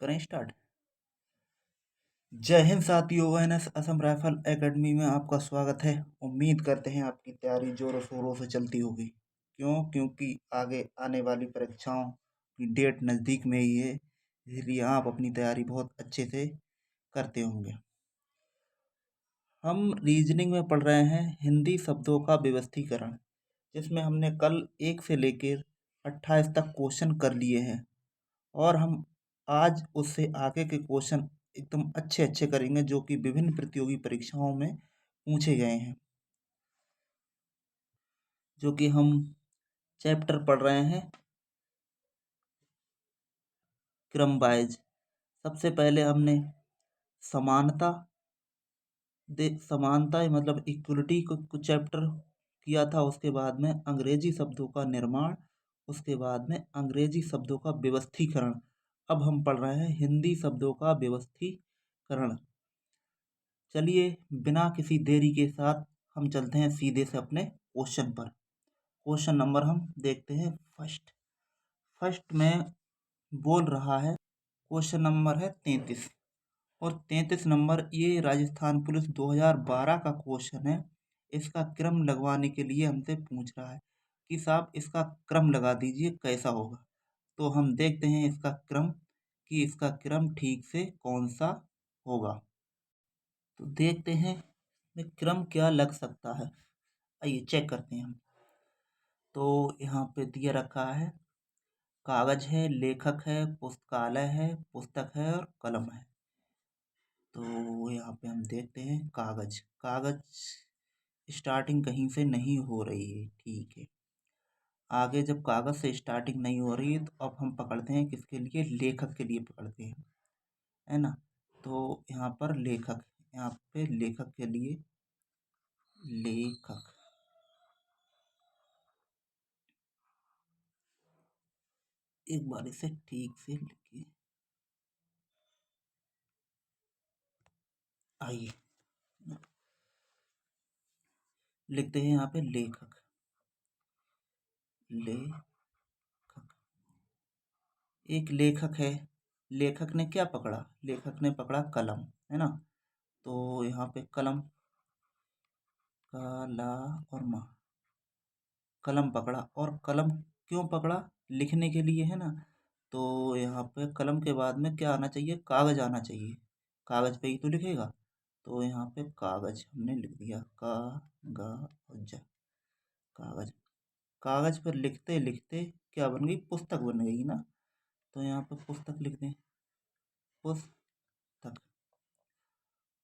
करें स्टार्ट। जय हिंद साथियों, एनएस असम राइफल एकेडमी में आपका स्वागत है। उम्मीद करते हैं आपकी तैयारी जोरों शोरों से चलती होगी। क्योंकि आगे आने वाली परीक्षाओं की डेट नज़दीक में ही है, इसलिए आप अपनी तैयारी बहुत अच्छे से करते होंगे। हम रीजनिंग में पढ़ रहे हैं हिंदी शब्दों का व्यवस्थीकरण, जिसमें हमने कल 1 से लेकर 28 तक क्वेश्चन कर लिए हैं और हम आज उससे आगे के क्वेश्चन एकदम अच्छे अच्छे करेंगे, जो कि विभिन्न प्रतियोगी परीक्षाओं में पूछे गए हैं। जो कि हम चैप्टर पढ़ रहे हैं क्रम वाइज। सबसे पहले हमने समानता समानता मतलब इक्वलिटी को चैप्टर किया था। उसके बाद में अंग्रेजी शब्दों का निर्माण, उसके बाद में अंग्रेजी शब्दों का व्यवस्थीकरण। अब हम पढ़ रहे हैं हिंदी शब्दों का व्यवस्थीकरण। चलिए बिना किसी देरी के साथ हम चलते हैं सीधे से अपने क्वेश्चन पर। क्वेश्चन नंबर हम देखते हैं फर्स्ट में बोल रहा है, क्वेश्चन नंबर है 33 और 33 नंबर ये राजस्थान पुलिस 2012 का क्वेश्चन है। इसका क्रम लगवाने के लिए हमसे पूछ रहा है कि साहब इसका क्रम लगा दीजिए, कैसा होगा। तो हम देखते हैं इसका क्रम कि इसका क्रम ठीक से कौन सा होगा। तो देखते हैं में क्रम क्या लग सकता है। आइए चेक करते हैं हम। तो यहाँ पे दिया रखा है कागज है, लेखक है, पुस्तकालय है, पुस्तक है और कलम है। तो यहाँ पे हम देखते हैं कागज कागज स्टार्टिंग कहीं से नहीं हो रही है, ठीक है। आगे जब कागज से स्टार्टिंग नहीं हो रही है तो अब हम पकड़ते हैं किसके लिए, लेखक के लिए पकड़ते हैं, है ना। तो यहाँ पर लेखक, यहाँ पे लेखक के लिए लेखक, एक बार इसे ठीक से लिखिए। आइए लिखते हैं यहाँ पे लेखक। लेखक, एक लेखक है, लेखक ने क्या पकड़ा, लेखक ने पकड़ा कलम, है ना। तो यहाँ पे कलम काला और मा, कलम पकड़ा। और कलम क्यों पकड़ा, लिखने के लिए, है ना। तो यहाँ पे कलम के बाद में क्या आना चाहिए, कागज आना चाहिए। कागज पे ही तो लिखेगा। तो यहाँ पे कागज हमने लिख दिया, का गा और जा, कागज। कागज पर लिखते लिखते क्या बन गई, पुस्तक बन गई ना। तो यहाँ पे पुस्तक लिख दें, पुस्तक,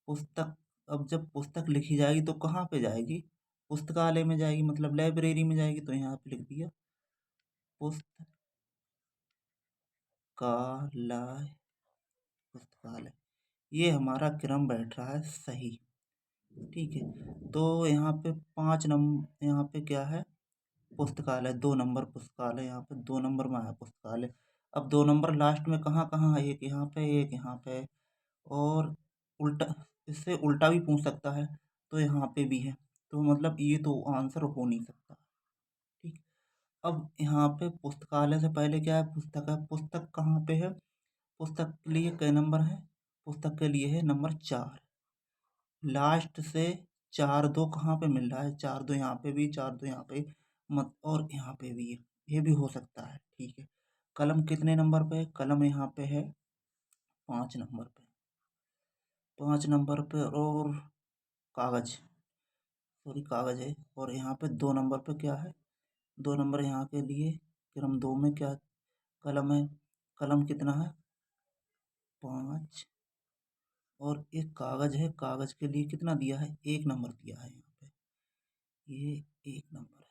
पुस्तक। अब जब पुस्तक लिखी जाएगी तो कहाँ पे जाएगी, पुस्तकालय में जाएगी, मतलब लाइब्रेरी में जाएगी। तो यहाँ पे लिख दिया पुस्तकालय, पुस्तकालय। ये हमारा क्रम बैठ रहा है सही, ठीक है। तो यहाँ पे 5 नंबर, यहाँ पे क्या है, पुस्तकालय 2 नंबर, पुस्तकालय यहाँ पे 2 नंबर में आया पुस्तकालय। अब 2 नंबर लास्ट में कहाँ कहाँ है, एक यहाँ पे, एक यहाँ पे, और उल्टा, इससे उल्टा भी पूछ सकता है। तो यहाँ पे भी है, तो मतलब ये तो आंसर हो नहीं सकता, ठीक। अब यहाँ पे पुस्तकालय से पहले क्या है, पुस्तक है। पुस्तक कहाँ पे है, पुस्तक के लिए कई नंबर है, पुस्तक के लिए है नंबर 4। लास्ट से 4 2 कहाँ पे मिल रहा है, 4 2 यहाँ पे भी, 4 2 यहाँ पे मत, और यहाँ पे भी है, ये भी हो सकता है, ठीक है। कलम कितने नंबर पे है, कलम यहाँ पे है 5 नंबर पे, 5 नंबर पे। और कागज, सॉरी कागज है, और यहाँ पे 2 नंबर पे क्या है, 2 नंबर यहाँ के लिए क्रम 2 में क्या, कलम है। कलम कितना है, 5। और एक कागज है, कागज के लिए कितना दिया है, 1 नंबर दिया है यहाँ पे, ये 1 नंबर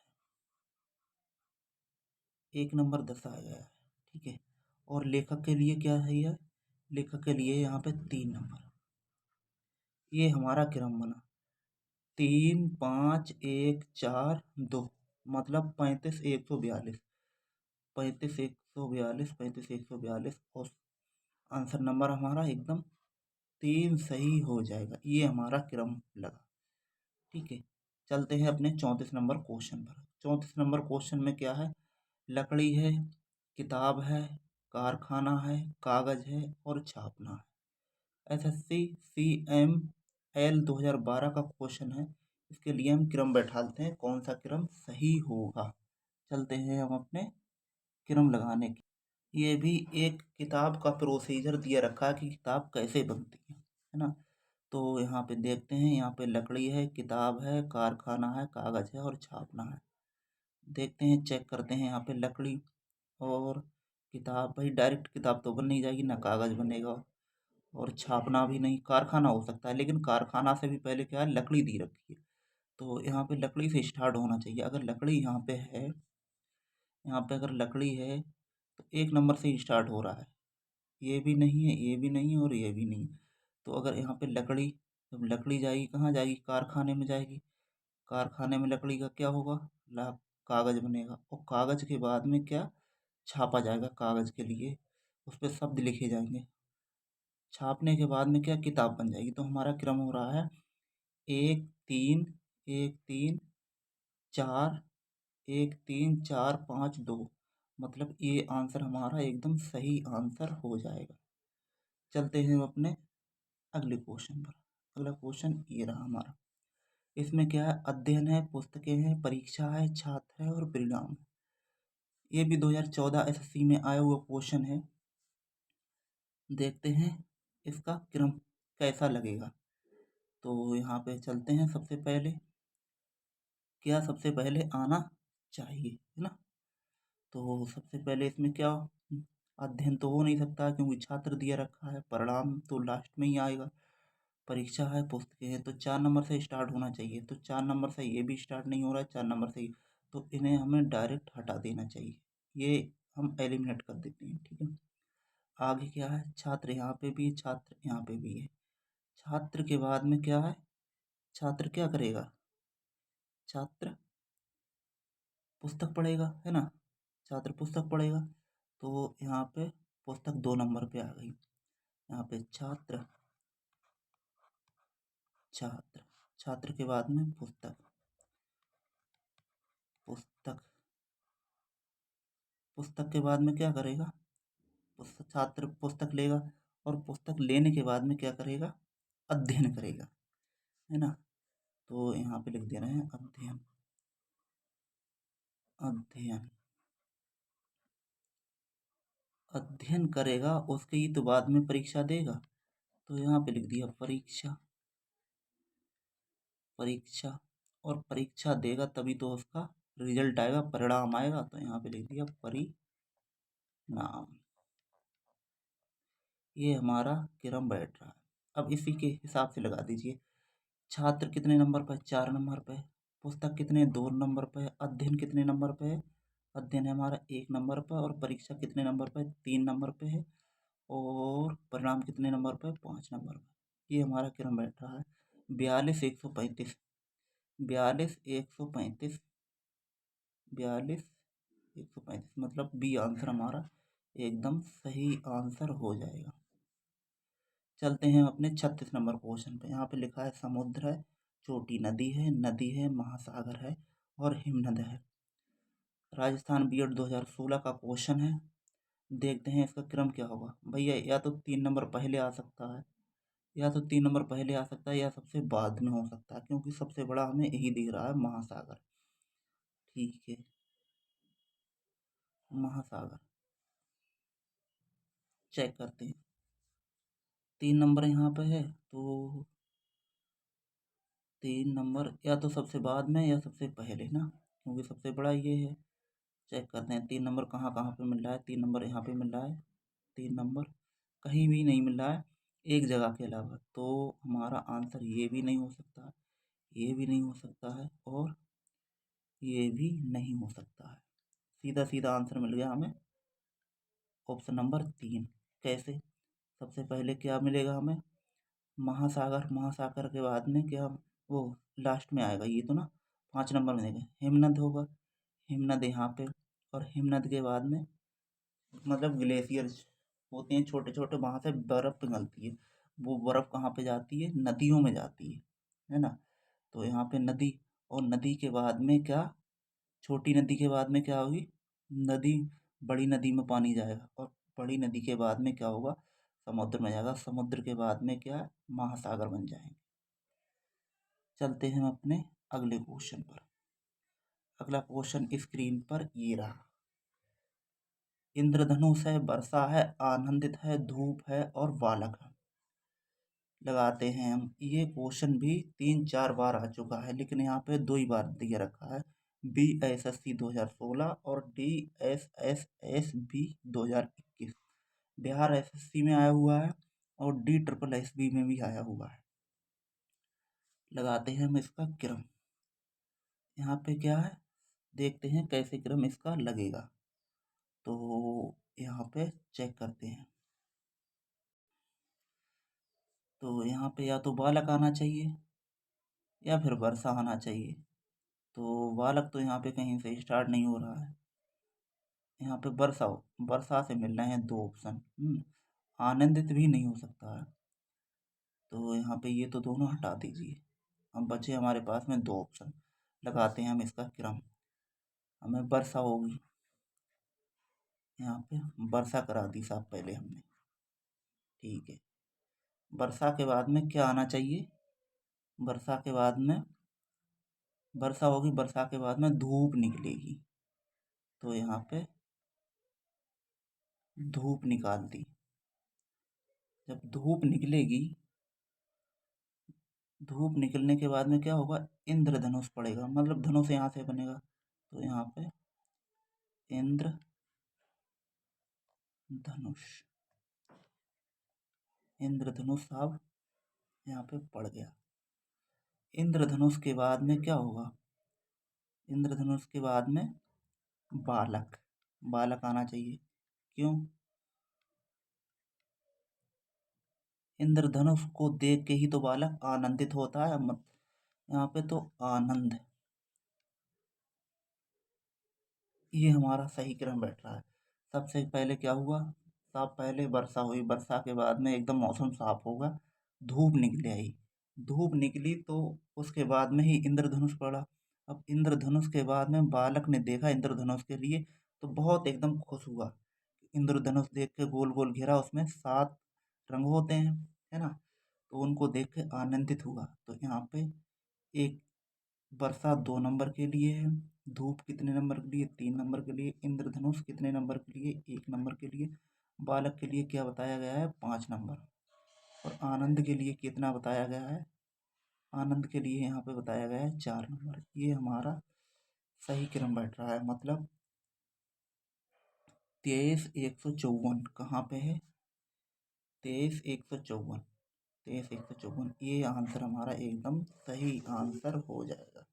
है, 1 नंबर दर्शाया गया है, ठीक है। और लेखक के लिए क्या है, यह लेखक के लिए यहाँ पे 3 नंबर। ये हमारा क्रम बना 3 5 1 4 2, मतलब 35 142, 35 142, 35 142। और आंसर नंबर हमारा एकदम 3 सही हो जाएगा। ये हमारा क्रम लगा, ठीक है। चलते हैं अपने 34 नंबर क्वेश्चन पर। 34 नंबर क्वेश्चन में क्या है, लकड़ी है, किताब है, कारखाना है, कागज है और छापना है। एसएससी CML 2012 का क्वेश्चन है। इसके लिए हम क्रम बैठालते हैं, कौन सा क्रम सही होगा। चलते हैं हम अपने क्रम लगाने की। ये भी एक किताब का प्रोसीजर दिया रखा है कि किताब कैसे बनती है ना। तो यहाँ पे देखते हैं, यहाँ पे लकड़ी है, किताब है, कारखाना है, कागज है और छापना है। देखते हैं, चेक करते हैं। यहाँ पे लकड़ी और किताब, भाई डायरेक्ट किताब तो बन नहीं जाएगी, ना कागज बनेगा और छापना भी नहीं। कारखाना हो सकता है, लेकिन कारखाना से भी पहले क्या है, लकड़ी दी रखी है। तो यहाँ पे लकड़ी से स्टार्ट होना चाहिए। अगर लकड़ी यहाँ पे है, यहाँ पे अगर लकड़ी है तो 1 नंबर से ही स्टार्ट हो रहा है। ये भी नहीं है, ये भी नहीं है और ये भी नहीं। तो अगर यहाँ पे लकड़ी, जब लकड़ी जाएगी कहाँ जाएगी, कारखाने में जाएगी। कारखाने में लकड़ी का क्या होगा, ला कागज बनेगा और कागज के बाद में क्या, छापा जाएगा। कागज के लिए उस पर शब्द लिखे जाएंगे। छापने के बाद में क्या, किताब बन जाएगी। तो हमारा क्रम हो रहा है 1 3 1 3 4 1 3 4 5 2। मतलब ये आंसर हमारा एकदम सही आंसर हो जाएगा। चलते हैं अपने अगले क्वेश्चन पर। अगला क्वेश्चन ये रहा हमारा। इसमें क्या है, अध्ययन है, पुस्तकें हैं, परीक्षा है, छात्र है और परिणाम है। ये भी 2014 एसएससी में आया हुआ क्वेश्चन है। देखते हैं इसका क्रम कैसा लगेगा। तो यहाँ पे चलते हैं। सबसे पहले क्या, सबसे पहले आना चाहिए, है ना। तो सबसे पहले इसमें क्या, अध्ययन तो हो नहीं सकता क्योंकि छात्र दिया रखा है। परिणाम तो लास्ट में ही आएगा। परीक्षा है, पुस्तकें हैं, तो 4 नंबर से स्टार्ट होना चाहिए। तो 4 नंबर से ये भी स्टार्ट नहीं हो रहा है, 4 नंबर से ही। तो इन्हें हमें डायरेक्ट हटा देना चाहिए। ये हम एलिमिनेट कर देते हैं, ठीक है। आगे क्या है, छात्र यहाँ पे भी है, छात्र यहाँ पे भी है। छात्र के बाद में क्या है, छात्र क्या करेगा, छात्र पुस्तक पढ़ेगा, है ना। छात्र पुस्तक पढ़ेगा। तो यहाँ पे पुस्तक 2 नंबर पे आ गई। यहाँ पे छात्र, छात्र, छात्र के बाद में पुस्तक, पुस्तक, पुस्तक के बाद में क्या करेगा, पुस्तक, छात्र पुस्तक लेगा और पुस्तक लेने के बाद में क्या करेगा, अध्ययन करेगा, है ना। तो यहाँ पे लिख दे रहे हैं अध्ययन, अध्ययन, अध्ययन करेगा। उसके ही तो बाद में परीक्षा देगा। तो यहाँ पे लिख दिया परीक्षा, परीक्षा। और परीक्षा देगा तभी तो उसका रिजल्ट आएगा, परिणाम आएगा। तो यहाँ पे लिख दिया परिणाम। ये हमारा क्रम बैठ रहा है। अब इसी के हिसाब से लगा दीजिए। छात्र कितने नंबर पर, 4 नंबर पे। पुस्तक कितने, 2 नंबर पे। अध्ययन कितने नंबर पे है, अध्ययन है हमारा 1 नंबर पर। और परीक्षा कितने नंबर पे, 3 नंबर पे है। और परिणाम कितने नंबर पे, 5 नंबर पे। ये हमारा क्रम बैठ रहा है। 42 135, 42 135, 42 135, मतलब बी आंसर हमारा एकदम सही आंसर हो जाएगा। चलते हैं अपने 36 नंबर क्वेश्चन पे। यहाँ पे लिखा है समुद्र है, छोटी नदी है, महासागर है और हिमनद है। राजस्थान बीएड 2016 का क्वेश्चन है। देखते हैं इसका क्रम क्या होगा। भैया या तो 3 नंबर पहले आ सकता है, या तो 3 नंबर पहले आ सकता है, या सबसे बाद में हो सकता है, क्योंकि सबसे बड़ा हमें यही दिख रहा है, महासागर। ठीक है, महासागर। चेक करते हैं। 3 नंबर यहाँ पे है, तो 3 नंबर या तो सबसे बाद में या सबसे पहले ना, क्योंकि सबसे बड़ा ये है। चेक करते हैं 3 नंबर कहाँ कहाँ पे मिल रहा है। 3 नंबर यहाँ पे मिल रहा है, 3 नंबर कहीं भी नहीं मिल रहा है एक जगह के अलावा। तो हमारा आंसर ये भी नहीं हो सकता, ये भी नहीं हो सकता है और ये भी नहीं हो सकता है। सीधा सीधा आंसर मिल गया हमें, ऑप्शन नंबर 3। कैसे, सबसे पहले क्या मिलेगा हमें, महासागर। महासागर के बाद में क्या, वो लास्ट में आएगा ये तो ना, 5 नंबर में देगा हिमनद होगा। हिमनद यहाँ पे, और हिमनद के बाद में मतलब ग्लेशियर्स होते हैं छोटे छोटे, वहाँ से बर्फ पिघलती है। वो बर्फ कहाँ पे जाती है, नदियों में जाती है ना। तो यहाँ पे नदी, और नदी के बाद में क्या, छोटी नदी के बाद में क्या होगी, नदी, बड़ी नदी में पानी जाएगा और बड़ी नदी के बाद में क्या होगा, समुद्र में जाएगा, समुद्र के बाद में क्या है, महासागर बन जाएंगे। चलते हैं अपने अगले क्वेश्चन पर। अगला क्वेश्चन स्क्रीन पर ये रहा। इंद्रधनुष है, वर्षा है, आनंदित है, धूप है और बालक है। लगाते हैं हम। ये क्वेश्चन भी 3-4 बार आ चुका है, लेकिन यहाँ पे 2 ही बार दिया रखा है। BSSC 2016 और DSSSB 2021। बिहार SSC में आया हुआ है और DSSSB में भी आया हुआ है। लगाते हैं हम इसका क्रम। यहाँ पे क्या है, देखते हैं कैसे क्रम इसका लगेगा। तो यहाँ पे चेक करते हैं। तो यहाँ पे या तो बालक आना चाहिए या फिर वर्षा आना चाहिए। तो बालक तो यहाँ पे कहीं से स्टार्ट नहीं हो रहा है। यहाँ पे वर्षा वर्षा से मिल रहे हैं 2 ऑप्शन। आनंदित भी नहीं हो सकता है, तो यहाँ पे ये तो दोनों हटा दीजिए। अब बचे हमारे पास में 2 ऑप्शन। लगाते हैं हम इसका क्रम। हमें वर्षा होगी, यहाँ पे वर्षा करा दी साहब पहले हमने, ठीक है। वर्षा के बाद में क्या आना चाहिए, वर्षा के बाद में वर्षा होगी, वर्षा के बाद में धूप निकलेगी। तो यहाँ पे धूप निकाल दी। जब धूप निकलेगी, धूप निकलने के बाद में क्या होगा, इंद्रधनुष पड़ेगा, मतलब धनुष यहाँ से बनेगा। तो यहाँ पे इंद्रधनुष, इंद्रधनुष साहब यहाँ पे पड़ गया। इंद्रधनुष के बाद में क्या होगा, इंद्रधनुष के बाद में बालक, बालक आना चाहिए। क्यों, इंद्रधनुष को देख के ही तो बालक आनंदित होता है। मत यहाँ पे तो आनंद, ये हमारा सही क्रम बैठ रहा है। सबसे पहले क्या हुआ साहब, पहले वर्षा हुई, वर्षा के बाद में एकदम मौसम साफ होगा, धूप निकले आई। धूप निकली तो उसके बाद में ही इंद्रधनुष पड़ा। अब इंद्रधनुष के बाद में बालक ने देखा इंद्रधनुष के लिए, तो बहुत एकदम खुश हुआ। इंद्रधनुष देख के गोल गोल घेरा, उसमें 7 रंग होते हैं, है ना। तो उनको देख के आनंदित हुआ। तो यहाँ पे एक वर्षा 2 नंबर के लिए है, धूप कितने नंबर के लिए, 3 नंबर के लिए, इंद्रधनुष कितने नंबर के लिए, 1 नंबर के लिए, बालक के लिए क्या बताया गया है, 5 नंबर, और आनंद के लिए कितना बताया गया है, आनंद के लिए यहाँ पे बताया गया है 4 नंबर। ये हमारा सही क्रम बैठ रहा है। मतलब 23,154 कहाँ पे है, 23,154, 23,154, ये आंसर हमारा एकदम सही आंसर हो जाएगा।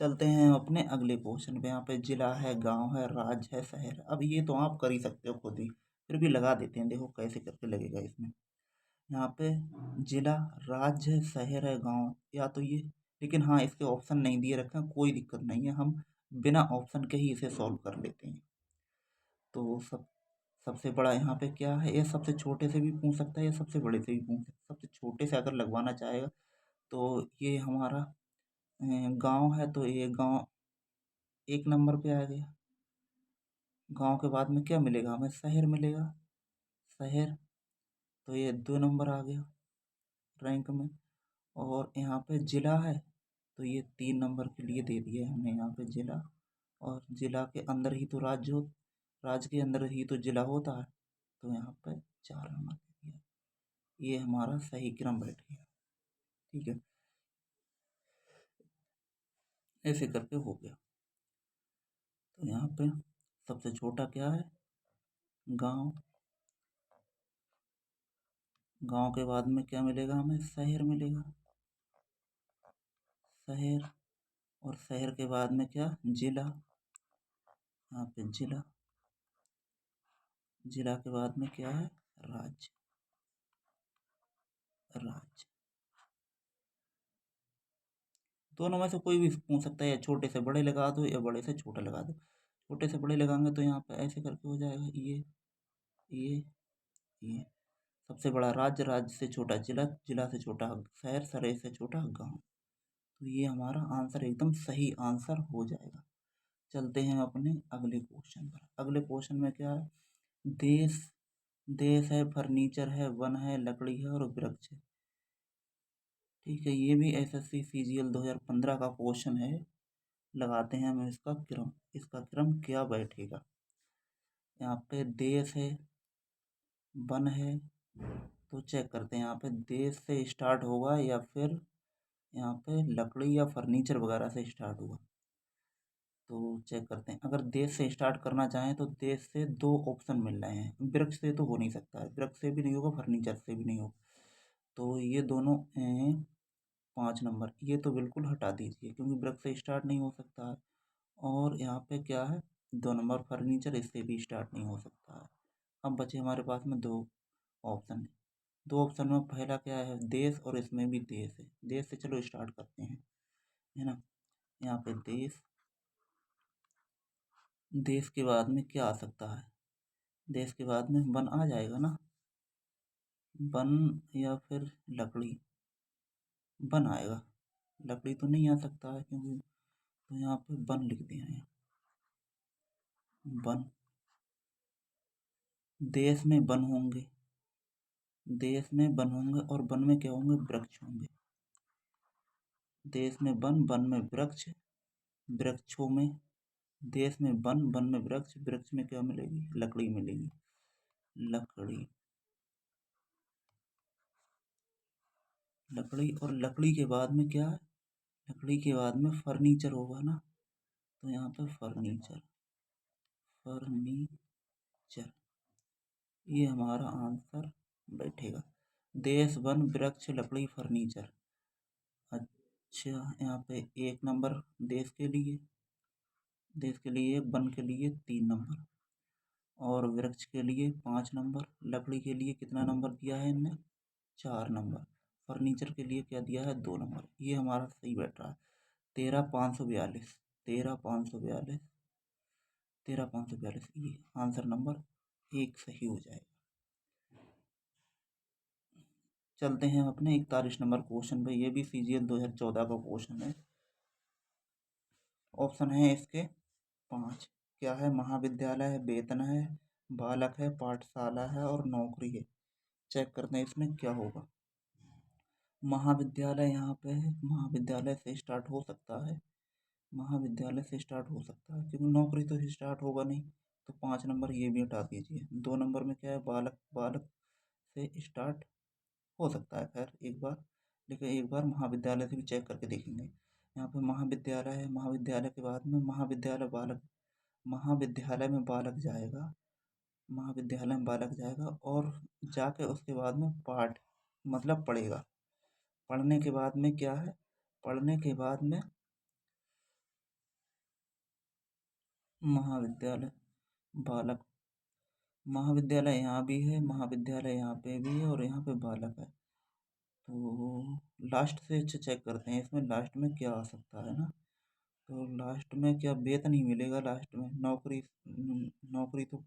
चलते हैं अपने अगले क्वेश्चन पे। यहाँ पे जिला है, गांव है, राज्य है, शहर है। अब ये तो आप कर ही सकते हो खुद ही, फिर भी लगा देते हैं, देखो कैसे करके लगेगा इसमें। यहाँ पे जिला, राज्य, शहर है, गांव, या तो ये, लेकिन हाँ इसके ऑप्शन नहीं दिए रखे हैं, कोई दिक्कत नहीं है, हम बिना ऑप्शन के ही इसे सॉल्व कर लेते हैं। तो सबसे बड़ा यहाँ पे क्या है, ये सबसे छोटे से भी पूछ सकता है या सबसे बड़े से भी पूछ सकता है। सबसे छोटे से अगर लगवाना चाहेगा तो ये हमारा गांव है, तो ये गांव 1 नंबर पे आ गया। गांव के बाद में क्या मिलेगा हमें, शहर मिलेगा, शहर, तो ये 2 नंबर आ गया रैंक में। और यहाँ पे जिला है, तो ये 3 नंबर के लिए दे दिए हमने यहाँ पे जिला, और जिला के अंदर ही तो राज्य हो, राज्य के अंदर ही तो जिला होता है, तो यहाँ पे 4 नंबर दे दिया। ये हमारा सही क्रम बैठ गया, ठीक है, ऐसे करके हो गया। तो यहाँ पे सबसे छोटा क्या है, गांव, गांव के बाद में क्या मिलेगा हमें, शहर मिलेगा, शहर, और शहर के बाद में क्या, जिला, यहाँ पे जिला, जिला के बाद में क्या है, राज्य, राज्य। दोनों में से कोई भी पूछ सकता है, या छोटे से बड़े लगा दो या बड़े से छोटा लगा दो। छोटे से बड़े लगाएंगे तो यहाँ पे ऐसे करके हो जाएगा, ये ये सबसे बड़ा राज्य, राज्य से छोटा जिला, जिला से छोटा शहर, शहर से छोटा गांव। तो ये हमारा आंसर एकदम सही आंसर हो जाएगा। चलते हैं अपने अगले क्वेश्चन पर। अगले क्वेश्चन में क्या है, देश देश है, फर्नीचर है, वन है, लकड़ी है और वृक्ष है। ठीक है, ये भी एसएससी सीजीएल 2015 का क्वेश्चन है। लगाते हैं हम इसका क्रम, इसका क्रम क्या बैठेगा। यहाँ पे देश है, वन है, तो चेक करते हैं यहाँ पे देश से स्टार्ट होगा या फिर यहाँ पे लकड़ी या फर्नीचर वगैरह से स्टार्ट होगा। तो चेक करते हैं, अगर देश से स्टार्ट करना चाहें तो देश से दो ऑप्शन मिल रहे हैं, वृक्ष से तो हो नहीं सकता है, वृक्ष से भी नहीं होगा, फर्नीचर से भी नहीं होगा। तो ये दोनों हैं 5 नंबर, ये तो बिल्कुल हटा दीजिए क्योंकि वृक्ष से स्टार्ट नहीं हो सकता है। और यहाँ पे क्या है, 2 नंबर फर्नीचर, इससे भी स्टार्ट नहीं हो सकता है। अब बचे हमारे पास में दो ऑप्शन। दो ऑप्शन में पहला क्या है, देश, और इसमें भी देश है। देश से चलो स्टार्ट करते हैं, है ना। यहाँ पे देश, देश के बाद में क्या आ सकता है, देश के बाद में वन आ जाएगा ना, वन या फिर लकड़ी। वन आएगा, लकड़ी तो नहीं आ सकता है क्योंकि, तो यहाँ पे वन लिख दिया है। वन, देश में वन होंगे, देश में वन होंगे और वन में क्या होंगे, वृक्ष होंगे। देश में वन, वन में वृक्ष, वृक्षों में, देश में वन, वन में वृक्ष, वृक्ष में क्या मिलेगी, लकड़ी मिलेगी। लकड़ी, लकड़ी, और लकड़ी के बाद में क्या है, लकड़ी के बाद में फर्नीचर होगा ना, तो यहाँ पे फर्नीचर, फर्नीचर, ये हमारा आंसर बैठेगा। देश, वन, वृक्ष, लकड़ी, फर्नीचर। अच्छा, यहाँ पे 1 नंबर देश के लिए, देश के लिए, वन के लिए 3 नंबर, और वृक्ष के लिए 5 नंबर, लकड़ी के लिए कितना नंबर दिया है इनने, 4 नंबर, फर्नीचर के लिए क्या दिया है, 2 नंबर। ये हमारा सही बैठ रहा है। 13,542, 13,542, 13,542, ये आंसर नंबर 1 सही हो जाएगा। चलते हैं अपने 41 नंबर क्वेश्चन पे। ये भी सीजीएल 2014 का क्वेश्चन है। ऑप्शन है इसके 5। क्या है, महाविद्यालय है, वेतन है, बालक है, पाठशाला है और नौकरी है। चेक करते हैं इसमें क्या होगा। महाविद्यालय यहाँ पे है, महाविद्यालय से स्टार्ट हो सकता है, महाविद्यालय से स्टार्ट हो सकता है क्योंकि नौकरी तो स्टार्ट होगा नहीं। तो 5 नंबर ये भी हटा दीजिए। 2 नंबर में क्या है, बालक, बालक से स्टार्ट हो सकता है, खैर एक बार, लेकिन एक बार महाविद्यालय से भी चेक करके देखेंगे। यहाँ पे महाविद्यालय है, महाविद्यालय के बाद में महाविद्यालय बालक, महाविद्यालय में बालक जाएगा, महाविद्यालय में बालक जाएगा और जाके उसके बाद में पाठ, मतलब पढ़ेगा। पढ़ने के बाद में क्या है, पढ़ने के बाद में महाविद्यालय, बालक, महाविद्यालय यहाँ भी है, महाविद्यालय यहाँ पे भी है और यहाँ पे बालक है। तो लास्ट से अच्छा चेक करते हैं इसमें लास्ट में क्या आ सकता है ना। तो लास्ट में क्या, वेतन ही मिलेगा लास्ट में, नौकरी, नौकरी तो,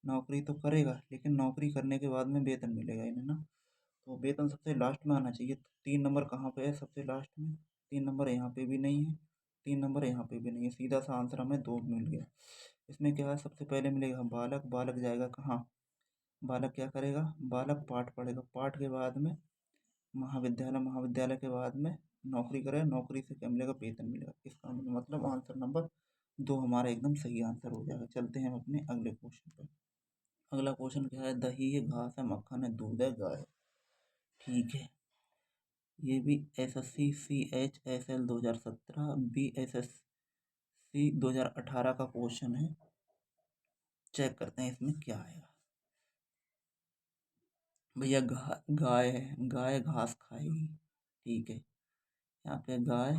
नौकरी तो करेगा लेकिन नौकरी करने के बाद में वेतन मिलेगा इन्हें ना। तो वेतन सबसे लास्ट में आना चाहिए। तो 3 नंबर कहाँ पे है, सबसे लास्ट में। 3 नंबर यहाँ पे भी नहीं है, 3 नंबर यहाँ पे भी नहीं है, सीधा सा आंसर हमें 2 मिल गया। इसमें क्या है, सबसे पहले मिलेगा बालक, बालक जाएगा कहाँ, बालक क्या करेगा, बालक पाठ पढ़ेगा, पाठ के बाद में महाविद्यालय, महाविद्यालय के बाद में नौकरी करे, नौकरी से क्या मिलेगा, वेतन मिलेगा। इसका मतलब आंसर नंबर 2 हमारा एकदम सही आंसर हो जाएगा। चलते हैं हम अपने अगले क्वेश्चन पर। अगला क्वेश्चन क्या है, दही है, घास है, मक्खन है, दूध है, गाय है। ठीक है, ये भी एसएससी CHSL 2017, BSSC 2018 का क्वेश्चन है। चेक करते हैं इसमें क्या आएगा। भैया गाय है, गाय घास खाएगी। ठीक है, यहाँ पे गाय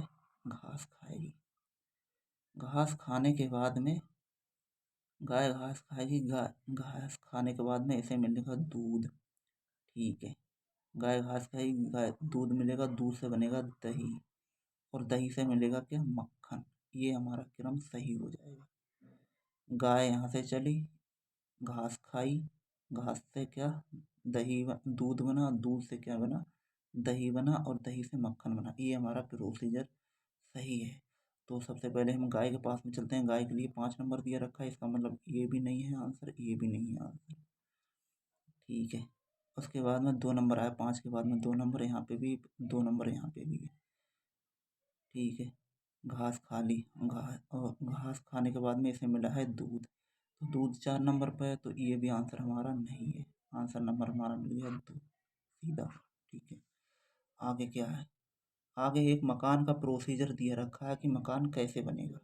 घास खाएगी, घास खाने के बाद में, गाय घास खाएगी, गाय घास खाने के बाद में इसे मिलेगा दूध। ठीक है, गाय घास खाएगी, गाय दूध मिलेगा, दूध से बनेगा दही और दही से मिलेगा क्या, मक्खन। ये हमारा क्रम सही हो जाएगा। गाय यहाँ से चली, घास खाई, घास से क्या, दूध बना, दूध से क्या बना, दही बना और दही से मक्खन बना। ये हमारा प्रोसीजर सही है। तो सबसे पहले हम गाय के पास में चलते हैं। गाय के लिए 5 नंबर दिया रखा है, इसका मतलब ये भी नहीं है आंसर, ये भी नहीं है आंसर। ठीक है। उसके बाद में 2 नंबर आया, 5 के बाद में 2 नंबर, यहाँ पे भी 2 नंबर, यहाँ पे भी है। ठीक है। घास खा ली, और घास खाने के बाद में इसे मिला है दूध, तो दूध 4 नंबर पे है, तो ये भी आंसर हमारा नहीं है। आंसर नंबर हमारा मिल गया दूध, सीधा। ठीक है। आगे क्या है? आगे एक मकान का प्रोसीजर दिया रखा है कि मकान कैसे बनेगा।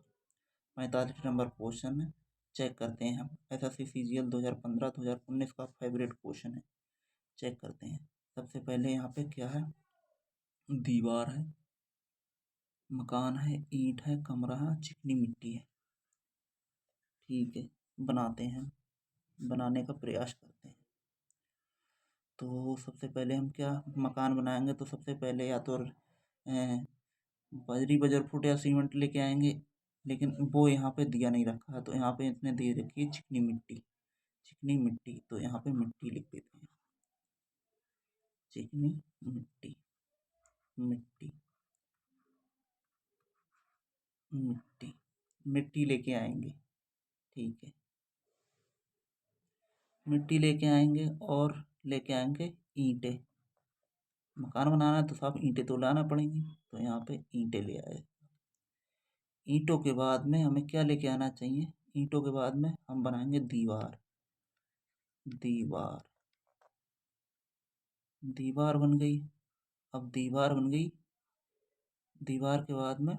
45 नंबर क्वेश्चन है। चेक करते हैं हम। SSC CGL 2015-2019 का फेवरेट क्वेश्चन है। चेक करते हैं। सबसे पहले यहाँ पे क्या है? दीवार है, मकान है, ईंट है, कमरा है, चिकनी मिट्टी है। ठीक है। बनाते हैं, बनाने का प्रयास करते हैं। तो सबसे पहले हम क्या मकान बनाएंगे, तो सबसे पहले या तो बजरी बजर फुट या सीमेंट लेके आएंगे, लेकिन वो यहाँ पे दिया नहीं रखा है, तो यहाँ पे इसने दे रखी है चिकनी मिट्टी। चिकनी मिट्टी, तो यहाँ पे मिट्टी लिख देते हैं। चिकनी मिट्टी, मिट्टी, मिट्टी, मिट्टी लेके आएंगे। ठीक है। मिट्टी लेके आएंगे और लेके आएंगे ईंटें। मकान बनाना है तो साहब ईंटें तो लाना पड़ेंगी, तो यहाँ पे ईंटें ले आए। ईंटों के बाद में हमें क्या लेके आना चाहिए? ईंटों के बाद में हम बनाएंगे दीवार। दीवार, दीवार बन गई। अब दीवार बन गई, दीवार के बाद में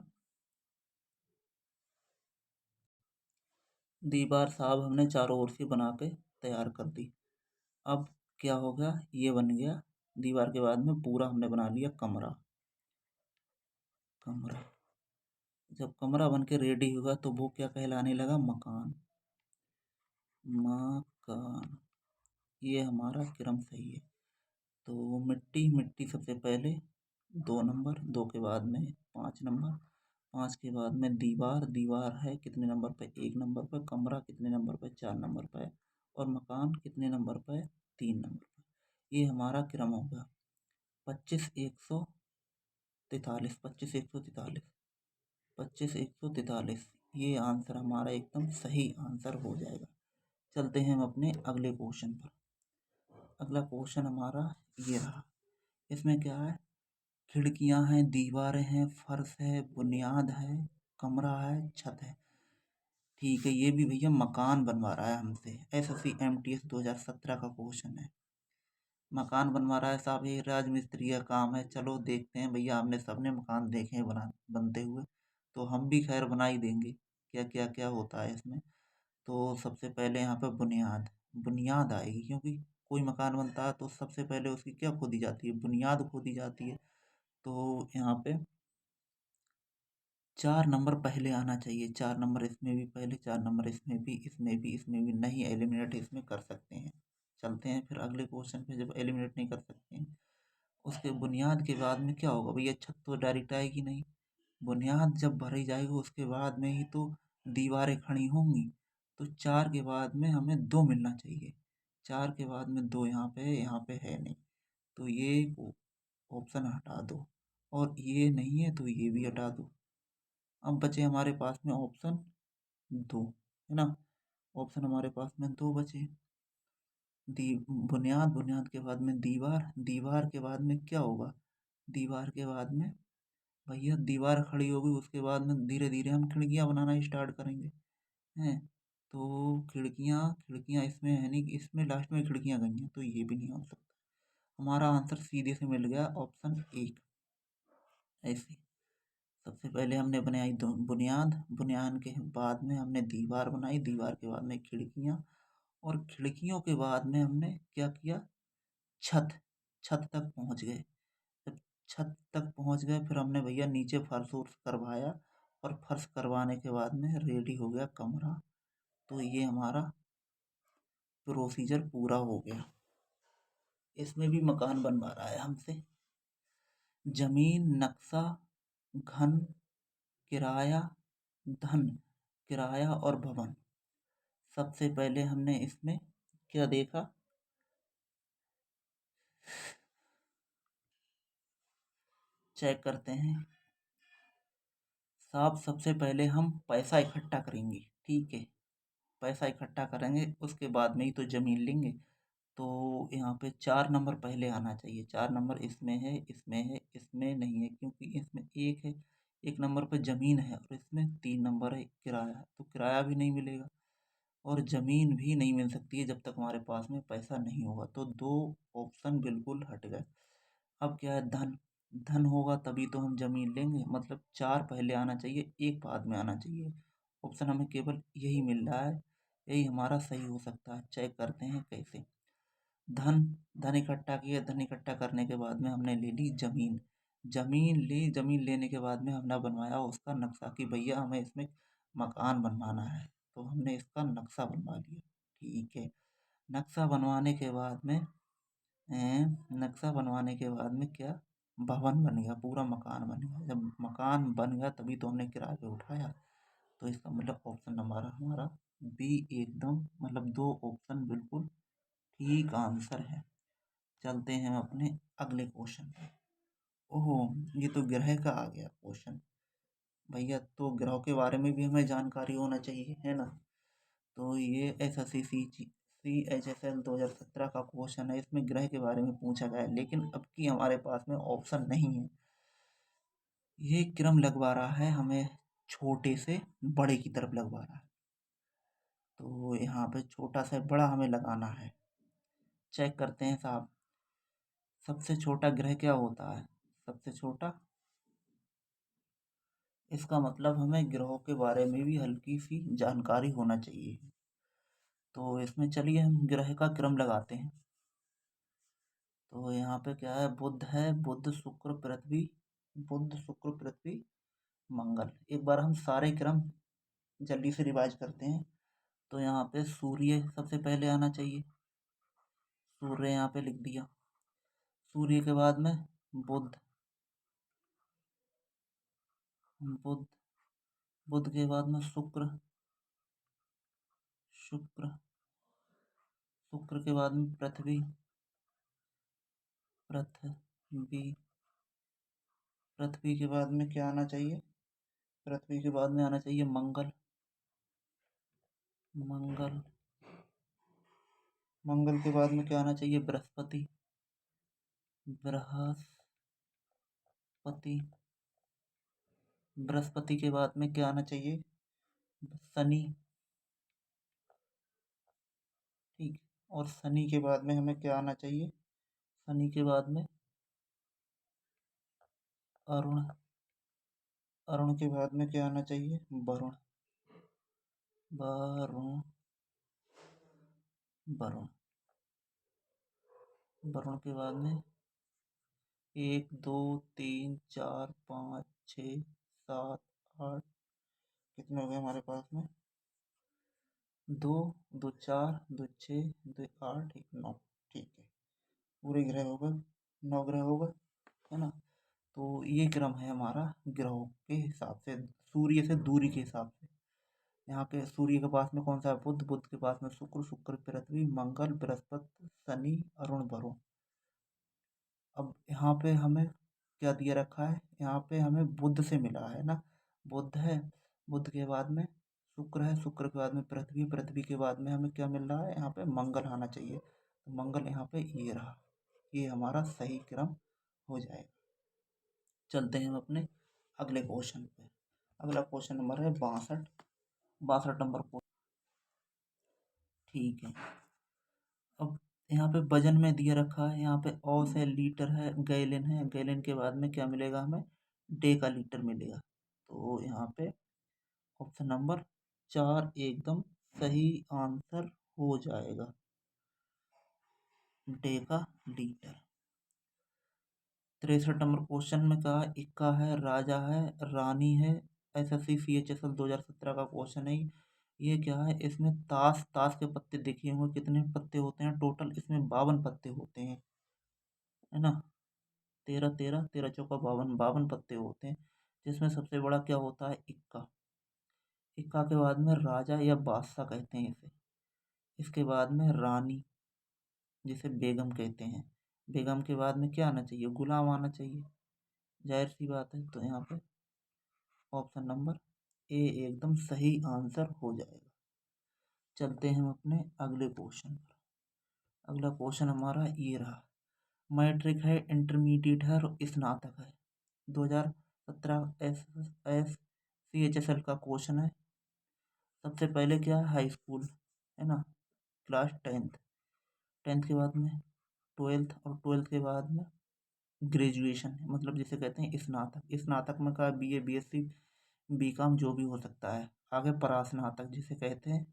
दीवार साहब हमने चारों ओर से बना के तैयार कर दी। अब क्या हो गया? ये बन गया। दीवार के बाद में पूरा हमने बना लिया कमरा। कमरा, जब कमरा बन के रेडी होगा तो वो क्या कहलाने लगा? मकान। मकान, ये हमारा क्रम सही है। तो मिट्टी, मिट्टी सबसे पहले 2 नंबर, 2 के बाद में 5 नंबर, 5 के बाद में दीवार, दीवार है कितने नंबर पे? 1 नंबर पे। कमरा कितने नंबर पे? 4 नंबर पे। और मकान कितने नंबर पे? 3 नंबर पे। ये हमारा क्रम होगा 25 143, 25 143, 25 143। ये आंसर हमारा एकदम सही आंसर हो जाएगा। चलते हैं हम अपने अगले क्वेश्चन पर। अगला क्वेश्चन हमारा ये रहा। इसमें क्या है? खिड़कियां हैं, दीवारें हैं, फर्श है, बुनियाद है, कमरा है, छत है। ठीक है। ये भी भैया मकान बनवा रहा है हमसे। SSC MTS 2017 का क्वेश्चन है। मकान बनवा रहा है साहब, ये राजमिस्त्री का काम है। चलो देखते हैं भैया, हमने सबने मकान देखे हैं बना बनते हुए, तो हम भी खैर बना ही देंगे। क्या क्या क्या होता है इसमें? तो सबसे पहले यहाँ पे बुनियाद, बुनियाद आएगी, क्योंकि कोई मकान बनता है तो सबसे पहले उसकी क्या खोदी जाती है? बुनियाद खोदी जाती है। तो यहाँ पे 4 नंबर पहले आना चाहिए। 4 नंबर इसमें भी पहले, 4 नंबर इसमें भी, इसमें भी, इसमें भी नहीं। एलिमिनेट इसमें कर सकते हैं। चलते हैं फिर अगले क्वेश्चन पे। जब एलिमिनेट नहीं कर सकते हैं, उसके बुनियाद के बाद में क्या होगा भैया? छत तो डायरेक्ट आएगी नहीं। बुनियाद जब भरी जाएगी उसके बाद में ही तो दीवारें खड़ी होंगी। तो 4 के बाद में हमें 2 मिलना चाहिए। 4 के बाद में 2 यहाँ पे है, यहाँ पे है नहीं, तो ये ऑप्शन हटा दो। और ये नहीं है तो ये भी हटा दो। अब बचे हमारे पास में ऑप्शन 2, है ना? ऑप्शन हमारे पास में 2 बचे। दी बुनियाद, बुनियाद के बाद में दीवार, दीवार के बाद में क्या होगा? दीवार के बाद में भैया दीवार खड़ी होगी, उसके बाद में धीरे धीरे हम खिड़कियां बनाना स्टार्ट करेंगे। हैं? तो खिड़कियां, खिड़कियां इसमें है नहीं, इसमें लास्ट में खिड़कियां गई हैं, तो ये भी नहीं हो सकता। हमारा आंसर सीधे से मिल गया ऑप्शन 1। ऐसे सबसे पहले हमने बनाई बुनियाद, बुनियाद के बाद में हमने दीवार बनाई, दीवार के बाद में खिड़कियां, और खिड़कियों के बाद में हमने क्या किया? छत, छत तक पहुंच गए। जब छत तक पहुंच गए, फिर हमने भैया नीचे फर्श उर्श करवाया, और फर्श करवाने के बाद में रेडी हो गया कमरा। तो ये हमारा प्रोसीजर पूरा हो गया। इसमें भी मकान बनवा रहा है हमसे। जमीन, नक्शा, घन, किराया, धन, किराया और भवन। सबसे पहले हमने इसमें क्या देखा? चेक करते हैं साहब। सबसे पहले हम पैसा इकट्ठा करेंगे। ठीक है। पैसा इकट्ठा करेंगे, उसके बाद में ही तो जमीन लेंगे। तो यहाँ पे 4 नंबर पहले आना चाहिए। 4 नंबर इसमें है, इसमें है, इसमें नहीं है, क्योंकि इसमें 1 है, 1 नंबर पे ज़मीन है और इसमें 3 नंबर है किराया, तो किराया भी नहीं मिलेगा और ज़मीन भी नहीं मिल सकती है जब तक हमारे पास में पैसा नहीं होगा। तो 2 ऑप्शन बिल्कुल हट गए। अब क्या है, धन। धन होगा तभी तो हम ज़मीन लेंगे, मतलब 4 पहले आना चाहिए, 1 बाद में आना चाहिए। ऑप्शन हमें केवल यही मिल रहा है, यही हमारा सही हो सकता है। चेक करते हैं कैसे। धन धन इकट्ठा किया, धन इकट्ठा करने के बाद में हमने ले ली ज़मीन। ज़मीन ली, ज़मीन लेने के बाद में हमने बनवाया उसका नक्शा कि भैया हमें इसमें मकान बनवाना है, तो हमने इसका नक्शा बनवा लिया। ठीक है। नक्शा बनवाने के बाद में नक्शा बनवाने के बाद में क्या, भवन बन गया, पूरा मकान बन गया। जब मकान बन गया तभी तो हमने किराए पे उठाया। तो इसका मतलब ऑप्शन नंबर हमारा बी एकदम, मतलब 2 ऑप्शन बिल्कुल ठीक आंसर है। चलते हैं अपने अगले क्वेश्चन पे। ओहो, ये तो ग्रह का आ गया क्वेश्चन। भैया तो ग्रहों के बारे में भी हमें जानकारी होना चाहिए, है ना। तो ये एसएससी CHSL 2017 का क्वेश्चन है। इसमें ग्रह के बारे में पूछा गया है, लेकिन अब की हमारे पास में ऑप्शन नहीं है। ये क्रम लगवा रहा है हमें, छोटे से बड़े की तरफ लगवा रहा है। तो यहाँ पे छोटा से बड़ा हमें लगाना है। चेक करते हैं साहब। सबसे छोटा ग्रह क्या होता है? सबसे छोटा, इसका मतलब हमें ग्रहों के बारे में भी हल्की सी जानकारी होना चाहिए। तो इसमें चलिए हम ग्रह का क्रम लगाते हैं। तो यहाँ पे क्या है, बुध है, बुध शुक्र पृथ्वी, बुध शुक्र पृथ्वी मंगल। एक बार हम सारे क्रम जल्दी से रिवाइज करते हैं। तो यहाँ पे सूर्य सबसे पहले आना चाहिए, सूर्य यहाँ पे लिख दिया। सूर्य के बाद में बुध, बुध, बुध के बाद में शुक्र, शुक्र, शुक्र के बाद में पृथ्वी, पृथ्वी, पृथ्वी के बाद में क्या आना चाहिए, पृथ्वी के बाद में आना चाहिए मंगल, मंगल, मंगल के बाद में क्या आना चाहिए, बृहस्पति, बृहस्पति, बृहस्पति के बाद में क्या आना चाहिए, शनि। ठीक। और शनि के बाद में हमें क्या आना चाहिए, शनि के बाद में अरुण, अरुण के बाद में क्या आना चाहिए, वरुण, वरुण, वरुण, वरुण के बाद में 1 2 3 4 5 6 7 8, कितने हो गए हमारे पास में, 2 2 4 2 6 2 8 1 9। ठीक है, पूरे ग्रह हो गए, 9 ग्रह हो गए, है ना। तो ये क्रम है हमारा ग्रहों के हिसाब से, सूर्य से दूरी के हिसाब से। यहाँ पे सूर्य के पास में कौन सा है, बुध, बुध के पास में शुक्र, शुक्र पृथ्वी, मंगल, बृहस्पति, शनि, अरुण, वरुण। अब यहाँ पे हमें क्या दिया रखा है, यहाँ पे हमें बुध से मिला है ना, बुध है, बुध के बाद में शुक्र है, शुक्र के बाद में पृथ्वी, पृथ्वी के बाद में हमें क्या मिल रहा है, यहाँ पे मंगल आना चाहिए। तो मंगल यहाँ पे ये रहा, ये हमारा सही क्रम हो जाएगा। चलते हैं हम अपने अगले क्वेश्चन पे। अगला क्वेश्चन नंबर है 62, 62 नंबर क्वेश्चन। ठीक है। अब यहाँ पे वजन में दिया रखा है, यहाँ पे औस है, लीटर है, गैलन है, गैलन के बाद में क्या मिलेगा हमें, डेका लीटर मिलेगा। तो यहाँ पे ऑप्शन नंबर 4 एकदम सही आंसर हो जाएगा, डेका लीटर। 63 नंबर क्वेश्चन में कहा, इक्का है, राजा है, रानी है, एसएससी CHSL 2017 का क्वेश्चन है। ये क्या है, इसमें ताश, ताश के पत्ते देखे होंगे, कितने पत्ते होते हैं टोटल, इसमें 52 पत्ते होते हैं, है ना। 13 13 13 चौका 52, 52 पत्ते होते हैं, जिसमें सबसे बड़ा क्या होता है, इक्का। इक्का के बाद में राजा या बादशाह कहते हैं इसे। इसके बाद में रानी, जिसे बेगम कहते हैं। बेगम के बाद में क्या आना चाहिए, गुलाम आना चाहिए, जाहिर सी बात है। तो यहाँ पे ऑप्शन नंबर ए एकदम सही आंसर हो जाएगा। चलते हैं हम अपने अगले क्वेश्चन पर। अगला क्वेश्चन हमारा ये रहा। मैट्रिक है, इंटरमीडिएट है और स्नातक है। 2017 S C H S L का क्वेश्चन है। सबसे पहले क्या है, हाई स्कूल है ना, क्लास टेंथ। टेंथ के बाद में ट्वेल्थ, और ट्वेल्थ के बाद में ग्रेजुएशन, मतलब जिसे कहते हैं स्नातक। स्नातक में का B A, B S C, B com जो भी हो सकता है। आगे परास्नातक जिसे कहते हैं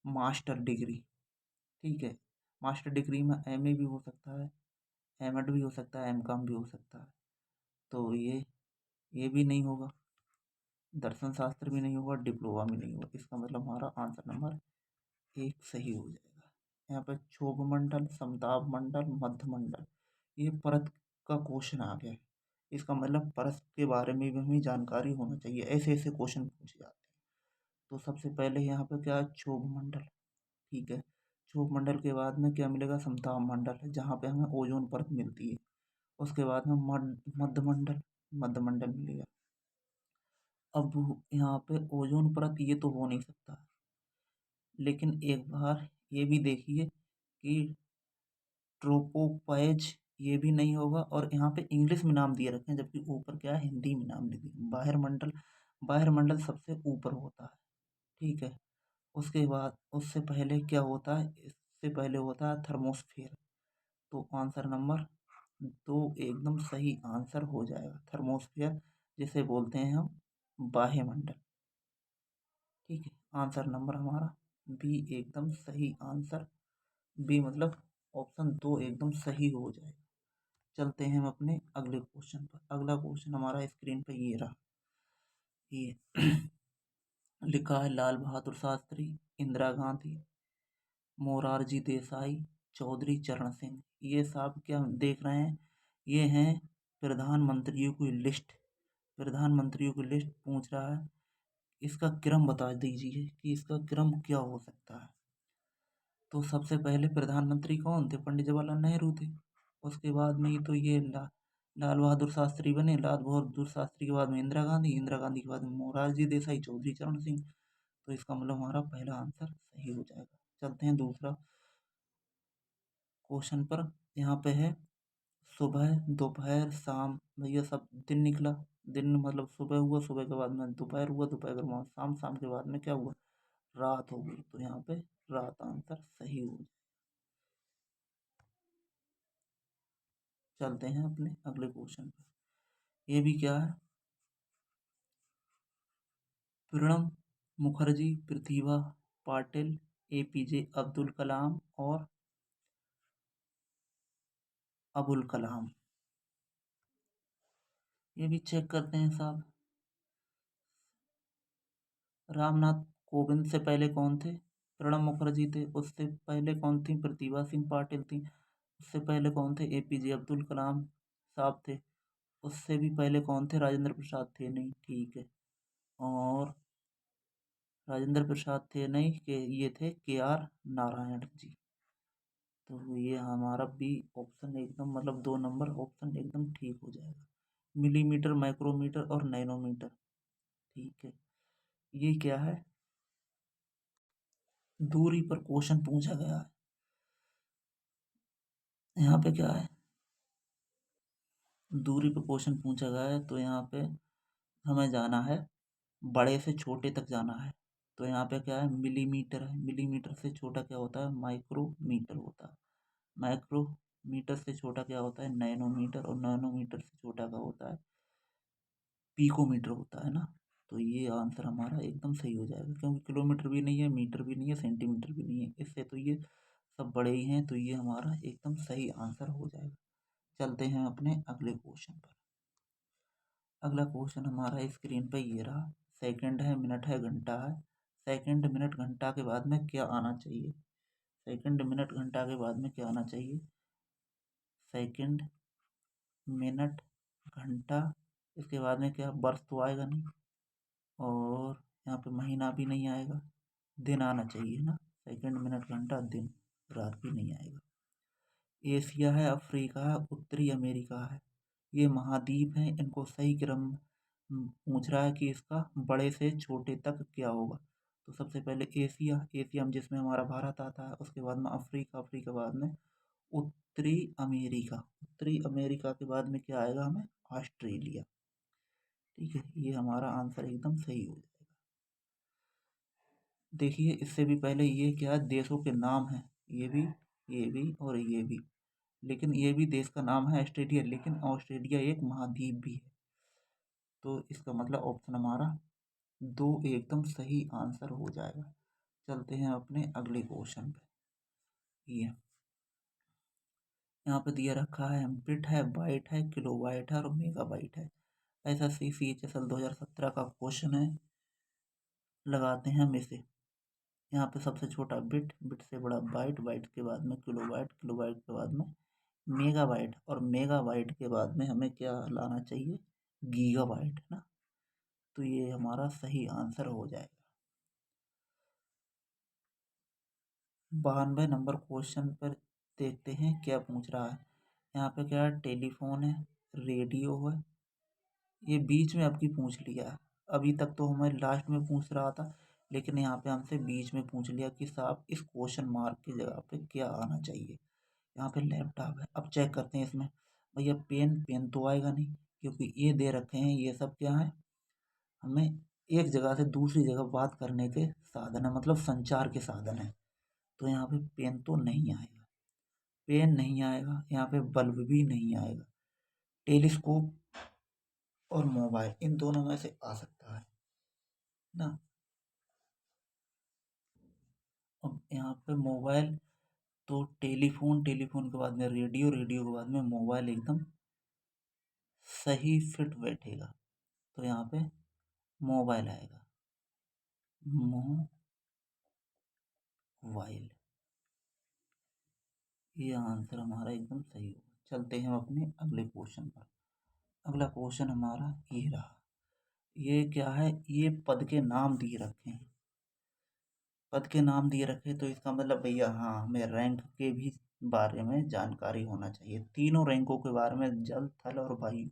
मास्टर डिग्री। ठीक है, मास्टर डिग्री में एम ए भी हो सकता है, एम एड भी हो सकता है, एम कॉम भी हो सकता है। तो ये भी नहीं होगा, दर्शन शास्त्र भी नहीं होगा, डिप्लोमा भी नहीं होगा। इसका मतलब हमारा आंसर नंबर एक सही हो जाएगा। यहाँ पे क्षोभ मंडल, समताप मंडल, मध्य मंडल, ये परत का क्वेश्चन आ गया है। इसका मतलब परत के बारे में भी हमें जानकारी होना चाहिए, ऐसे ऐसे क्वेश्चन पूछे जाते हैं। तो सबसे पहले यहाँ पे क्या है, क्षोभ मंडल। ठीक है, क्षोभ मंडल के बाद में क्या मिलेगा, समताप मंडल, जहाँ पे हमें ओजोन परत मिलती है। उसके बाद में मध्य मंडल, मध्य मंडल मिलेगा। अब यहाँ पे ओजोन परत ये तो हो नहीं सकता, लेकिन एक बार ये भी देखिए कि ट्रोपोपैज, ये भी नहीं होगा। और यहाँ पे इंग्लिश में नाम दिए रखे हैं, जबकि ऊपर क्या है, हिंदी में नाम दे दिए। बाह्य मंडल, बाह्य मंडल सबसे ऊपर होता है। ठीक है, उसके बाद उससे पहले क्या होता है, इससे पहले होता है थर्मोस्फेयर। तो आंसर नंबर दो एकदम सही आंसर हो जाएगा, थर्मोस्फेयर जिसे बोलते हैं हम बाह्य मंडल। ठीक है, आंसर नंबर हमारा बी एकदम सही आंसर। बी मतलब ऑप्शन दो एकदम सही हो जाएगा। चलते हैं हम अपने अगले क्वेश्चन पर। अगला क्वेश्चन हमारा स्क्रीन पर ये रहा। ये लिखा है लाल बहादुर शास्त्री, इंदिरा गांधी, मोरारजी देसाई, चौधरी चरण सिंह। ये सब क्या हम देख रहे हैं, ये हैं प्रधानमंत्रियों की लिस्ट। प्रधानमंत्रियों की लिस्ट पूछ रहा है, इसका क्रम बता दीजिए कि इसका क्रम क्या हो सकता है। तो सबसे पहले प्रधानमंत्री कौन थे, पंडित जवाहरलाल नेहरू थे। उसके बाद में तो ये लाल बहादुर शास्त्री बने। लाल बहादुर शास्त्री के बाद में इंदिरा गांधी, इंदिरा गांधी के बाद में मोरारजी देसाई, चौधरी चरण सिंह। तो इसका मतलब हमारा पहला आंसर सही हो जाएगा। चलते हैं दूसरा क्वेश्चन पर। यहाँ पे है सुबह, दोपहर, शाम। भैया सब दिन निकला, दिन मतलब सुबह हुआ, सुबह के बाद में दोपहर हुआ, दोपहर के बाद शाम, शाम के बाद में क्या हुआ, रात हो गई। तो यहाँ पे रात आंसर सही हो। चलते हैं अपने अगले क्वेश्चन पर। ये भी क्या है, प्रणब मुखर्जी, प्रतिभा पाटिल, एपीजे अब्दुल कलाम और अबुल कलाम। ये भी चेक करते हैं साहब। रामनाथ कोविंद से पहले कौन थे, प्रणब मुखर्जी थे। उससे पहले कौन थी, प्रतिभा सिंह पाटिल थी। उससे पहले कौन थे, एपीजे अब्दुल कलाम साहब थे। उससे भी पहले कौन थे, राजेंद्र प्रसाद थे नहीं। ठीक है, और राजेंद्र प्रसाद थे नहीं, के ये थे के आर नारायण जी। तो ये हमारा बी ऑप्शन एकदम मतलब 2 नंबर ऑप्शन एकदम ठीक हो जाएगा। मिलीमीटर, माइक्रोमीटर और नैनोमीटर। ठीक है, ये क्या है, दूरी पर क्वेश्चन पूछा गया है। यहाँ पे क्या है, दूरी पर क्वेश्चन पूछा गया है। तो यहाँ पे हमें जाना है, बड़े से छोटे तक जाना है। तो यहाँ पे क्या है, मिलीमीटर है। मिलीमीटर से छोटा क्या होता है, माइक्रोमीटर होता है। माइक्रोमीटर से छोटा क्या होता है, नैनोमीटर। और नैनोमीटर से छोटा क्या होता है, पिकोमीटर होता है ना। तो ये आंसर हमारा एकदम सही हो जाएगा, क्योंकि किलोमीटर भी नहीं है, मीटर भी नहीं है, सेंटीमीटर भी नहीं है। इससे तो ये सब बड़े ही हैं, तो ये हमारा एकदम सही आंसर हो जाएगा। चलते हैं अपने अगले क्वेश्चन पर। अगला क्वेश्चन हमारा स्क्रीन पे ये रहा। सेकंड है, मिनट है, घंटा है। सेकंड, मिनट, घंटा के बाद में क्या आना चाहिए, सेकंड, मिनट, घंटा के बाद में क्या आना चाहिए, सेकंड, मिनट, घंटा। इसके बाद में क्या, वर्ष तो आएगा नहीं, और यहाँ पे महीना भी नहीं आएगा, दिन आना चाहिए ना। सेकंड, मिनट, घंटा, दिन, रात भी नहीं आएगा। एशिया है, अफ्रीका है, उत्तरी अमेरिका है। ये महाद्वीप हैं, इनको सही क्रम पूछ रहा है कि इसका बड़े से छोटे तक क्या होगा। तो सबसे पहले एशिया, एशिया में जिसमें हमारा भारत आता है। उसके बाद में अफ्रीका, अफ्रीका बाद में उत्तरी अमेरिका। उत्तरी अमेरिका के बाद में क्या आएगा हमें? ऑस्ट्रेलिया। ठीक है, ये हमारा आंसर एकदम सही हो जाएगा। देखिए इससे भी पहले ये क्या है, देशों के नाम हैं, ये भी और ये भी, लेकिन ये भी देश का नाम है ऑस्ट्रेलिया, लेकिन ऑस्ट्रेलिया एक महाद्वीप भी है। तो इसका मतलब ऑप्शन हमारा दो एकदम सही आंसर हो जाएगा। चलते हैं अपने अगले क्वेश्चन पे। ये यहाँ पे दिया रखा है, बिट है, बाइट है, किलोबाइट है और मेगाबाइट है। ऐसा CCHSL 2017 का क्वेश्चन है। लगाते हैं हम इसे। यहाँ पे सबसे छोटा बिट, बिट से बड़ा बाइट, बाइट के बाद में किलोबाइट, किलोबाइट के बाद में मेगाबाइट और मेगाबाइट के बाद में हमें क्या लाना चाहिए? गीगाबाइट, है ना। तो ये हमारा सही आंसर हो जाएगा। 92 नंबर क्वेश्चन पर देखते हैं क्या पूछ रहा है। यहाँ पे क्या है, टेलीफोन है, रेडियो है, ये बीच में आपकी पूछ लिया। अभी तक तो हमें लास्ट में पूछ रहा था, लेकिन यहाँ पे हमसे बीच में पूछ लिया कि साहब इस क्वेश्चन मार्क की जगह पे क्या आना चाहिए। यहाँ पे लैपटॉप है। अब चेक करते हैं इसमें। भैया पेन, पेन तो आएगा नहीं, क्योंकि ये दे रखे हैं, ये सब क्या है, हमें एक जगह से दूसरी जगह बात करने के साधन है, मतलब संचार के साधन है। तो यहाँ पे पेन तो नहीं आएगा, पेन नहीं आएगा, यहाँ पे बल्ब भी नहीं आएगा। टेलीस्कोप और मोबाइल, इन दोनों में से आ सकता है ना। अब यहाँ पे मोबाइल, तो टेलीफोन, टेलीफोन के बाद में रेडियो, रेडियो के बाद में मोबाइल एकदम सही फिट बैठेगा। तो यहाँ पे मोबाइल आएगा, मोबाइल। ये आंसर हमारा एकदम सही होगा। चलते हैं अपने अगले क्वेश्चन पर। अगला क्वेश्चन हमारा ये रहा। ये क्या है, ये पद के नाम दिए रखे हैं। पद के नाम दिए रखे, तो इसका मतलब भैया हाँ, हमें रैंक के भी बारे में जानकारी होना चाहिए। तीनों रैंकों के बारे में, जल, थल और वायु,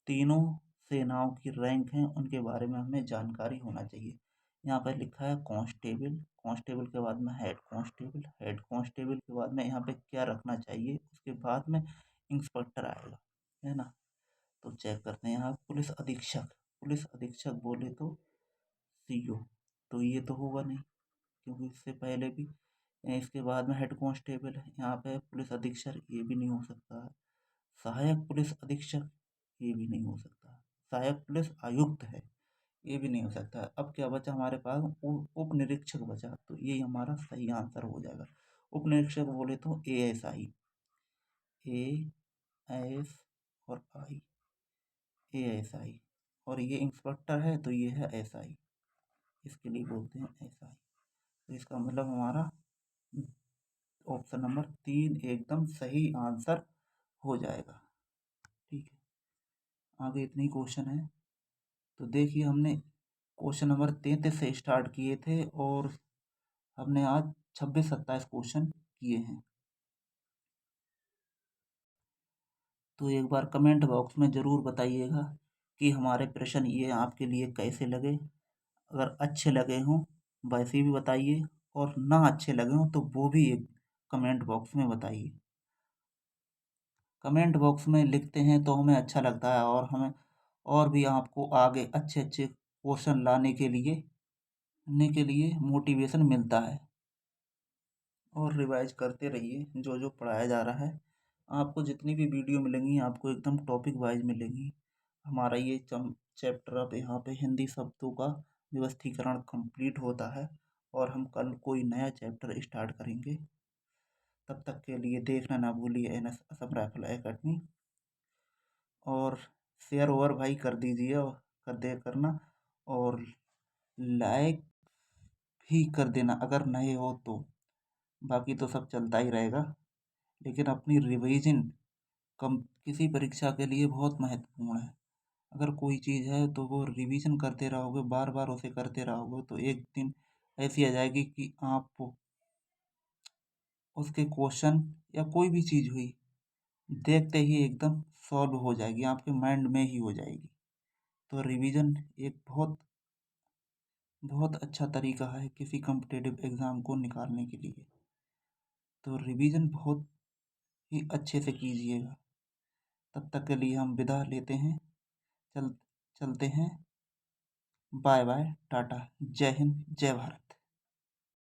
तीनों सेनाओं की रैंक हैं, उनके बारे में हमें जानकारी होना चाहिए। यहाँ पर लिखा है कांस्टेबल, कांस्टेबल के बाद में हेड कांस्टेबल, हेड कांस्टेबल के बाद में यहाँ पे क्या रखना चाहिए, उसके बाद में इंस्पेक्टर आएगा, है ना। तो चेक करते हैं। यहाँ पुलिस अधीक्षक, पुलिस अधीक्षक बोले तो CO, तो ये तो होगा नहीं, क्योंकि इससे पहले भी, इसके बाद में हेड कांस्टेबल है, यहाँ पे पुलिस अधीक्षक, ये भी नहीं हो सकता है। सहायक पुलिस अधीक्षक, ये भी नहीं हो सकता। सहायक पुलिस आयुक्त है, ये भी नहीं हो सकता। अब क्या बचा हमारे पास, उप निरीक्षक बचा, तो ये हमारा सही आंसर हो जाएगा। उप निरीक्षक बोले तो ASI, AS और आई, ASI, और ये इंस्पेक्टर है तो ये है SI, इसके लिए बोलते हैं SI। तो इसका मतलब हमारा ऑप्शन नंबर 3 एकदम सही आंसर हो जाएगा। ठीक है, आगे इतनी क्वेश्चन है। तो देखिए हमने क्वेश्चन नंबर 33 से स्टार्ट किए थे और हमने आज 26-27 क्वेश्चन किए हैं। तो एक बार कमेंट बॉक्स में ज़रूर बताइएगा कि हमारे प्रश्न ये आपके लिए कैसे लगे। अगर अच्छे लगे हों वैसे भी बताइए, और ना अच्छे लगे हों तो वो भी एक कमेंट बॉक्स में बताइए। कमेंट बॉक्स में लिखते हैं तो हमें अच्छा लगता है, और हमें और भी आपको आगे अच्छे अच्छे क्वेश्चन लाने के लिए मोटिवेशन मिलता है। और रिवाइज करते रहिए जो जो पढ़ाया जा रहा है। आपको जितनी भी वीडियो मिलेंगी आपको एकदम टॉपिक वाइज मिलेंगी। हमारा ये चैप्टर अब यहाँ पे हिंदी शब्दों का व्यवस्थीकरण कंप्लीट होता है, और हम कल कोई नया चैप्टर स्टार्ट करेंगे। तब तक के लिए देखना ना भूलिए NS असम राइफल एकेडमी, और शेयर ओवर भाई कर दीजिए, और कर दे करना, और लाइक भी कर देना अगर नए हो तो। बाकी तो सब चलता ही रहेगा, लेकिन अपनी रिवीजन कम किसी परीक्षा के लिए बहुत महत्वपूर्ण है। अगर कोई चीज़ है तो वो रिवीजन करते रहोगे, बार बार उसे करते रहोगे, तो एक दिन ऐसी आ जाएगी कि आप उसके क्वेश्चन या कोई भी चीज़ हुई देखते ही एकदम सॉल्व हो जाएगी, आपके माइंड में ही हो जाएगी। तो रिवीजन एक बहुत बहुत अच्छा तरीका है किसी कॉम्पिटिटिव एग्ज़ाम को निकालने के लिए। तो रिवीजन बहुत कि अच्छे से कीजिएगा। तब तक के लिए हम विदा लेते हैं। चल चलते हैं। Bye bye tata. जय हिंद जय भारत।